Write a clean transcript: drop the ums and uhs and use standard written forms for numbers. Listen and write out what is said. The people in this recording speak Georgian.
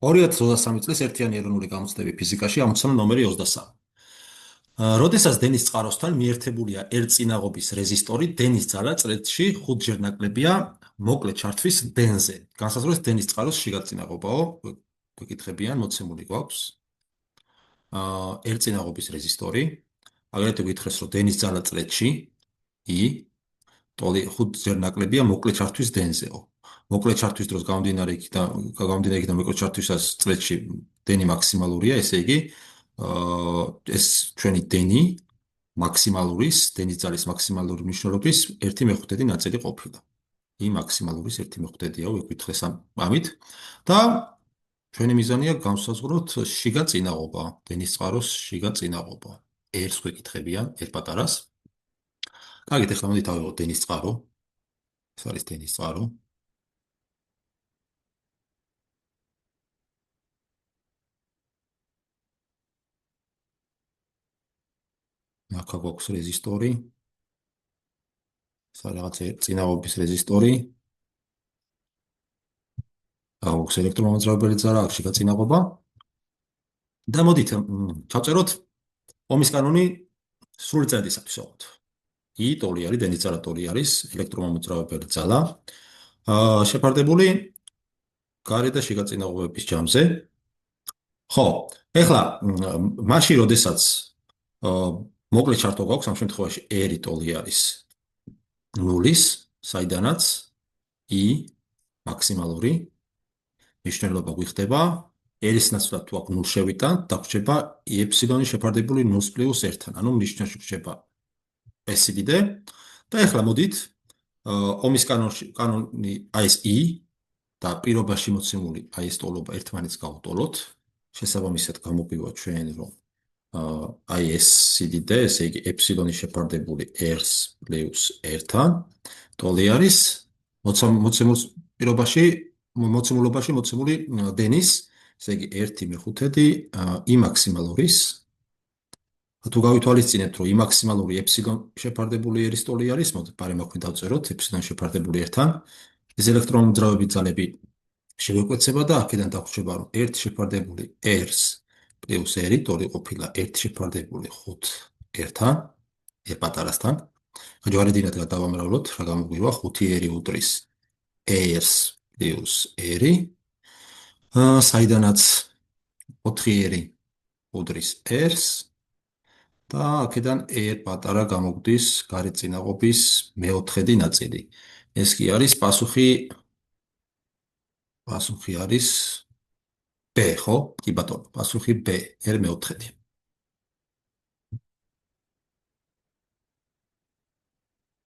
2023 წლის ერთიანი ეროვნული გამოცდები ფიზიკაში ამოცანა ნომერი 23. როდესაც დენის წყაროსთან მიერთებულია ერთწინაღობის რეზისტორი, დენის ძალა წრეში 5-ჯერ ნაკლებია მოკლე ჩართვის დენზე. განსაზღვრეთ დენის წყაროს შიგაწინაღობაო, გვეკითხებიან, მოცემული გვაქვს. ერთწინაღობის რეზისტორი, აგრეთვე გითხრეს, რომ დენის ძალა წრეში I ტოლი 5-ჯერ ნაკლებია მოკლე ჩართვის დენზეო. მოკლე ჩართვის დროს გამომდინარე იქიდან მოკლე ჩართვისას წრეში დენი მაქსიმალურია, ესე იგი ეს ჩვენი დენი მაქსიმალურის, დენის ძალის მაქსიმალური მნიშვნელობის 1/5 ნაწილი ყოფილა. I მაქსიმალურის 1/5-ია, ვიკითხეს ამით და ჩვენი მიზანია განსაზღვროთ შიგა წინაღობა, დენის წყაროს შიგა წინაღობა. ერთს გვეკითხებიან, ერთ პატარას. კარგით, ახლა მოდით ავიღოთ დენის წყარო. ეს არის დენის წყარო. აქ გვაქვს რეზისტორი. ეს არის რაღაც წინაღობის რეზისტორი. აქვს ელექტრომოძრავებელი ძალა, აქ შიგა წინაღობა. და მოდით ჩავწეროთ ომის კანონი სრული წერტისათვის ოღონდ. I ტოლი არის, დენის ძალა ტოლი არის, ელექტრომოძრავებელი ძალა. შეფარდებული გარე და შიგა წინაღობების ჯამზე. ხო, ეხლა მაშინ როდესაც მოკლე ჩართვა გვაქვს, ამ შემთხვევაში R ტოლი არის 0-ის, საიდანაც I მაქსიმალური მნიშვნელობა გვიხდება. R-ის ნაცვლად თუ აქ 0 შევიტანთ, დაგვრჩება E-epsilon შეფარდებული 0 + 1-თან, ანუ ნიშნაში გვხვდება S-იდე. და ეხლა მოდით ომის კანონი აი ეს I და პირობაში მოცემული აი ეს ტოლობა ერთმანეთს გავუტოლოთ. შესაბამისად გამოგვივა ჩვენ რომ აი ეს სიდიდე, ესე იგი epsilon-ი შეფარდებული R-ს + 1-თან ტოლი არის მოცემულ პირობაში მოცემულობაში მოცემული დენის, ესე იგი 1/5 I მაქსიმალურის. თუ გავითვალისწინებთ, რომ I მაქსიმალური epsilon შეფარდებული R-ის ტოლი არის, მოდით პარემ აქვე დავწეროთ epsilon შეფარდებული 1-თან. ეს ელექტრომოძრავების ძალები შევეკვეცება და აქედან დაგვრჩება, რომ 1 შეფარდებული R-ს + R ტოლი ყოფილა 1 შეფარდებული 5 1-თან, R პატარასთან. ჯვარედინად გადავამრავლოთ, რა გამოგვივა 5 R უდრის R-ს + R. საიდანაც 4 R უდრის R-ს და აქედან R პატარა გამოგვდის გარეწინაღობის მეოთხედი ნაწილი. ეს კი არის პასუხი არის B, ხო? კი ბატონო, პასუხი B, R მეოთხედი.